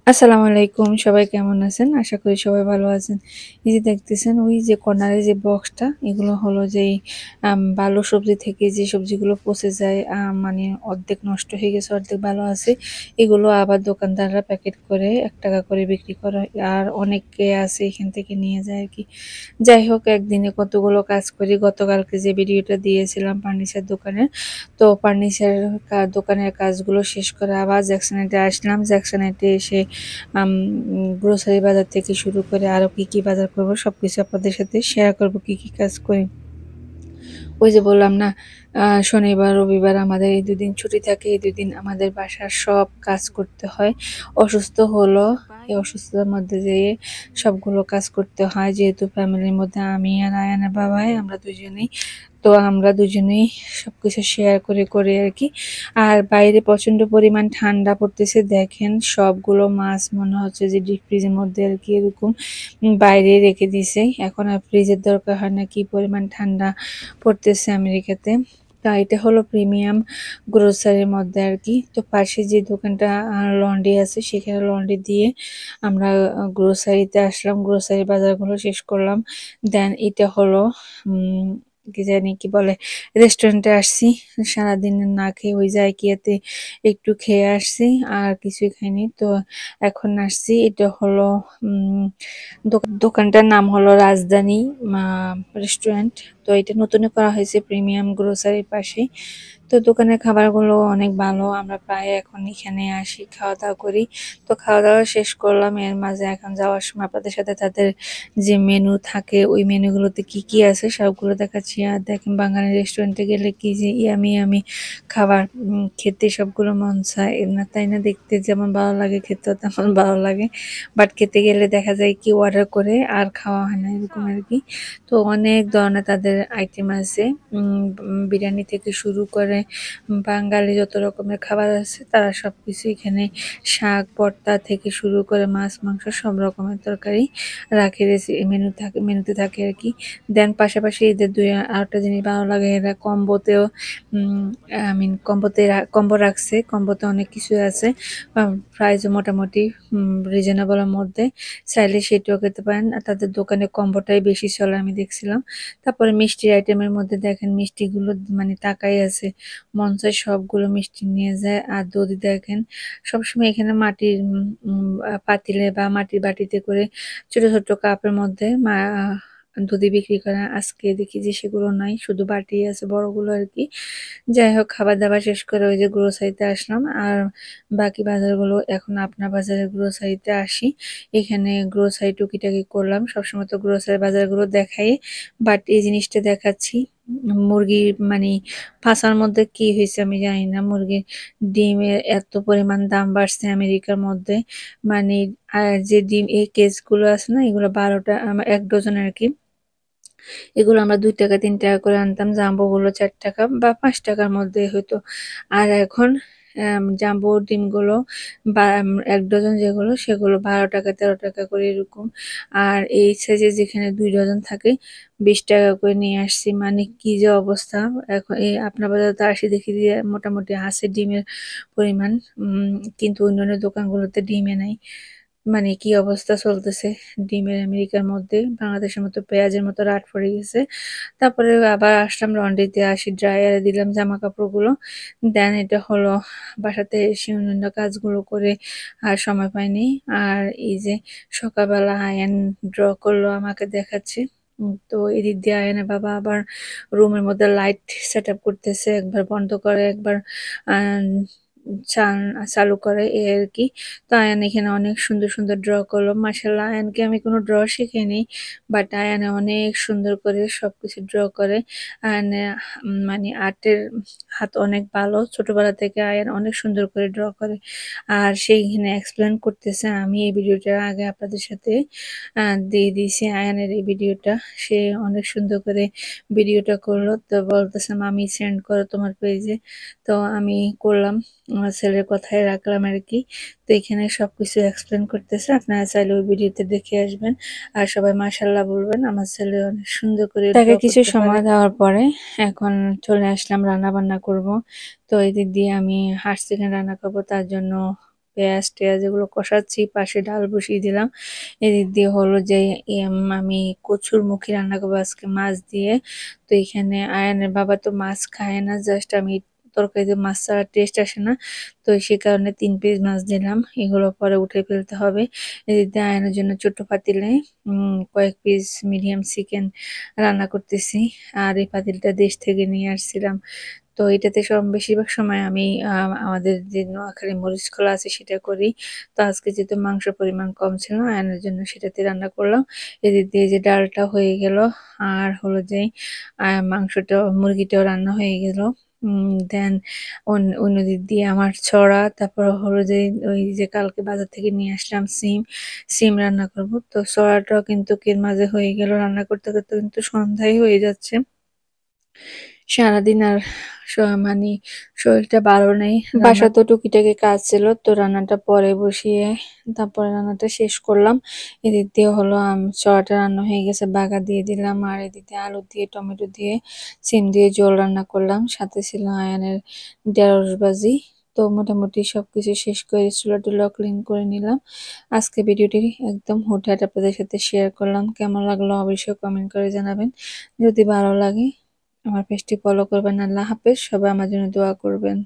আসসালামু আলাইকুম, সবাই কেমন আছেন? আশা করি সবাই ভালো আছেন। এই যে দেখতেছেন ওই যে কর্নারে যে বক্সটা, এগুলো হলো যে ভালো সবজি থেকে যে সবজিগুলো পচে যায়, মানে অর্ধেক নষ্ট হয়ে গেছে, অর্ধেক ভালো আছে, এগুলো আবার দোকানদাররা প্যাকেট করে ৳১ করে বিক্রি করে। আর অনেকে আছে এখান থেকে নিয়ে যায় আরকি। যাই হোক, একদিনে কতগুলো কাজ করি। গতকালকে যে ভিডিওটা দিয়েছিলাম ফার্নিচার দোকানের, তো ফার্নিচার দোকানের কাজগুলো শেষ করে আবার জ্যাকসনাইটে আসলাম। জ্যাকসনাইটে এসে গ্রোসারি বাজার থেকে শুরু করে আরো কি বাজার করব সবকিছু আপনাদের সাথে শেয়ার করব, কি কাজ করি। ওই যে বললাম না, শনিবার রবিবার আমাদের এই ২ দিন ছুটি থাকে। এই ২ দিন আমাদের বাসার সব কাজ করতে হয়। অসুস্থ হলো, এই অসুস্থতার মধ্যে যেয়ে সবগুলো কাজ করতে হয়। যেহেতু ফ্যামিলির মধ্যে আমি আর আয়ানের বাবাই, আমরা দুজনেই। তো আমরা দুজনেই সবকিছু শেয়ার করে আরকি। আর বাইরে প্রচন্ড পরিমাণ ঠান্ডা পড়তেছে। দেখেন সবগুলো মাছ মনে হচ্ছে যে ডিপ ফ্রিজের মধ্যে আরকি এরকম বাইরে রেখে দিছে। এখন আর ফ্রিজের দরকার হয় না, কি পরিমাণ ঠান্ডা পড়তেছে আমেরিকাতে। তা এটা হলো প্রিমিয়াম গ্রোসারির মধ্যে আরকি। তো পাশে যে দোকানটা লন্ড্রি আছে, সেখানে লন্ড্রি দিয়ে আমরা গ্রোসারিতে আসলাম। গ্রোসারি বাজারগুলো শেষ করলাম। দেন এটা হলো উম কি জানি কি বলে, রেস্টুরেন্টে আসছি। সারাদিন না খেয়ে ওই জায়কিয়াতে একটু খেয়ে আসছি, আর কিছুই খাইনি। তো এখন আসছি, এটা হলো দোকানটার নাম হলো রাজধানী রেস্টুরেন্ট। তো এটা নতুন করা হয়েছে প্রিমিয়াম গ্রোসারির পাশে। তো দোকানের খাবারগুলো অনেক ভালো, আমরা প্রায় এখন এখানে আসি, খাওয়া দাওয়া করি। তো খাওয়া দাওয়া শেষ করলাম, এর মাঝে এখন যাওয়ার সময় আপনাদের সাথে তাদের যে মেনু থাকে, ওই মেনুগুলোতে কি আছে সবগুলো দেখাচ্ছি। আর দেখেন বাঙালি রেস্টুরেন্টে গেলে কি যে ইয়ামি ইয়ামি খাবার, খেতে সবগুলো মন চায় না, তাই না? দেখতে যেমন ভালো লাগে, খেতেও তেমন ভালো লাগে। বাট খেতে গেলে দেখা যায় কি অর্ডার করে আর খাওয়া হয় না, এরকম আরকি। তো অনেক ধরনের তাদের আইটেম আছে, বিরিয়ানি থেকে শুরু করে বাঙালি যত রকমের খাবার আছে তারা সবকিছু এখানে, শাক ভর্তা থেকে শুরু করে মাছ মাংস সব রকমের তরকারি রাখে, মেনুতে থাকে আরকি। দেন পাশাপাশি এদের আরেকটা জিনিস ভালো লাগে, এরা কম্বোতেও কম্বো রাখছে। কম্বোতে অনেক কিছুই আছে, প্রাইসও মোটামুটি রিজনেবল এর মধ্যে। চাইলে সেটাও খেতে পারেন। আর তাদের দোকানে কম্বোটাই বেশি চলে আমি দেখছিলাম। তারপরে মিষ্টির আইটেমের মধ্যে দেখেন মিষ্টিগুলো মানে তাকাই আছে, মন চায় সবগুলো মিষ্টি নিয়ে যায়। আর দধি দেখেন সবসময় এখানে মাটির পাতিলে বা মাটির বাটিতে করে ছোট ছোট কাপের মধ্যে দধি বিক্রি করে। আজকে দেখি যে সেগুলো নাই, শুধু বাটি আছে বড়গুলো আরকি। যাই হোক, খাবার দাবার শেষ করে ওই যে গ্রোসারিতে আসলাম। আর বাকি বাজারগুলো এখন আপনার বাজারের গ্রোসারিতে আসি। এখানে গ্রোসারি টুকিটাকি করলাম। সবসময় তো গ্রোসারি বাজারগুলো দেখাই, বাট এই জিনিসটা দেখাচ্ছি। মুরগির মানে ফাঁসার মধ্যে কি হয়েছে আমি জানি না, মুরগির ডিমের এত পরিমাণ দাম বাড়ছে আমেরিকার মধ্যে। মানে যে ডিম এই কেসগুলো আছে না, এগুলো ১২টা ১ ডজন আরকি। এগুলো আমরা ৳২, ৳৩ করে আনতাম। জাম্বো গুলো ৳৪ বা ৳৫ মধ্যে হইতো। আর এখন জাম্বো ডিমগুলো বা ১ ডজন যেগুলো সেগুলো ৳১২, ৳১৩ করে এরকম। আর এই সাইজে যেখানে ২ ডজন থাকে ৳২০ করে নিয়ে আসছি। মানে কি যে অবস্থা! এখন এই আপনার বাজারে তো আসি, দেখি যে মোটামুটি আছে ডিমের পরিমাণ। কিন্তু অন্যান্য দোকানগুলোতে ডিমে নাই। মানে কি অবস্থা চলতেছে ডিমের আমেরিকার মধ্যে। বাংলাদেশের মতো পেঁয়াজের মতো রাট পড়ে গেছে। তারপরে আবার আসলাম লন্ড্রিতে, আসি ড্রায়ারে দিলাম জামাকাপড়গুলো। দেন এটা হলো বাসাতে এসে অন্যান্য কাজগুলো করে আর সময় পাইনি। আর এই যে সকালবেলা আয়ান ড্র করলো, আমাকে দেখাচ্ছে। তো এদিক দিয়ে আয়ানের বাবা আবার রুমের মধ্যে লাইট সেটআপ করতেছে। একবার বন্ধ করে, একবার আ চান চালু করে, এই আরকি। তো আয়ান এখানে অনেক সুন্দর ড্র করলো। মাশাআল্লাহ, আয়ানকে আমি কোনো ড্র শিখাইনি। বাট আয়ানে অনেক সুন্দর করে সবকিছু ড্র করে। আয়ানে মানে আর্টের হাত অনেক ভালো। ছোটবেলা থেকে আয়ান অনেক সুন্দর করে ড্র করে। আর সে এখানে এক্সপ্লেন করতেছে। আমি এই ভিডিওটা আগে আপনাদের সাথে দিয়ে দিয়েছি আয়ানের এই ভিডিওটা। সে অনেক সুন্দর করে ভিডিওটা করলো। তো বলতেছে, "মামি সেন্ড করো তোমার পেজে।" তো আমি করলাম। আমার ছেলের কথাই রাখলাম আরকি। তো এখানে সবকিছু এক্সপ্লেন করতেছে। আপনারা চাইলে ওই ভিডিওতে দেখে আসবেন। আর সবাই মাশাআল্লাহ বলবেন। আমার ছেলে অনেক সুন্দর করে তাকে কিছু সময় দেওয়ার পরে এখন চলে আসলাম রান্নাবান্না করব। তো এদিক দিয়ে আমি হাঁস চিকেন রান্না করব, তার জন্য পেঁয়াজ টেয়াজ এগুলো কষাচ্ছি, পাশে ডাল বসিয়ে দিলাম। এদিক দিয়ে হলো যে আমি কচুর মুখী রান্না করবো আজকে মাছ দিয়ে। তো এখানে আয়ানের বাবা তো মাছ খায় না, জাস্ট আমি তরকারিতে মাছ ছাড়া টেস্ট আসে না, তো সে কারণে 3 পিস মাছ দিলাম। এগুলো পরে উঠে ফেলতে হবে। এদিক দিয়ে আয়ানের জন্য ছোট্ট পাতিলে কয়েক পিস মিডিয়াম চিকেন রান্না করতেছি। আর এই পাতিলটা দেশ থেকে নিয়ে আসছিলাম। তো এটাতে বেশিরভাগ সময় আমি আমাদের যে নোয়াখালী মরিচ খোলা আছে সেটা করি। তো আজকে যেহেতু মাংসের পরিমাণ কম ছিল, আয়নের জন্য সেটাতে রান্না করলাম। এদিক দিয়ে যে ডালটা হয়ে গেল, আর হলো যে মাংসটা মুরগিটাও রান্না হয়ে গেল। দেন অন্যদিক দিয়ে আমার ছড়া, তারপর হলো যে ওই যে কালকে বাজার থেকে নিয়ে আসলাম সিম রান্না করব। তো ছড়াটাও কিন্তু এর মাঝে হয়ে গেল, রান্না করতে করতে কিন্তু সন্ধ্যায় হয়ে যাচ্ছে। সারাদিন আর মানে শরীরটা ভালো নেই, বাসা তো টুকিটাকি কাজ ছিল, তো রান্নাটা পরে বসিয়ে তারপরে রান্নাটা শেষ করলাম। এদিক দিয়ে হলো ছড়াটা রান্না হয়ে গেছে, বাগা দিয়ে দিলাম। আর এদিক দিয়ে আলু দিয়ে টমেটো দিয়ে সিম দিয়ে ঝোল রান্না করলাম, সাথে ছিল আয়ানের ঢেঁড়স ভাজি। তো মোটামুটি সবকিছু শেষ করে চুলা টুলা ক্লিন করে নিলাম। আজকে ভিডিওটি একদম হুটহাট আপনাদের সাথে শেয়ার করলাম। কেমন লাগলো অবশ্যই কমেন্ট করে জানাবেন। যদি ভালো লাগে আমার পেজটি ফলো করবেন। আল্লাহ হাফেজ, সবাই আমার জন্য দোয়া করবেন।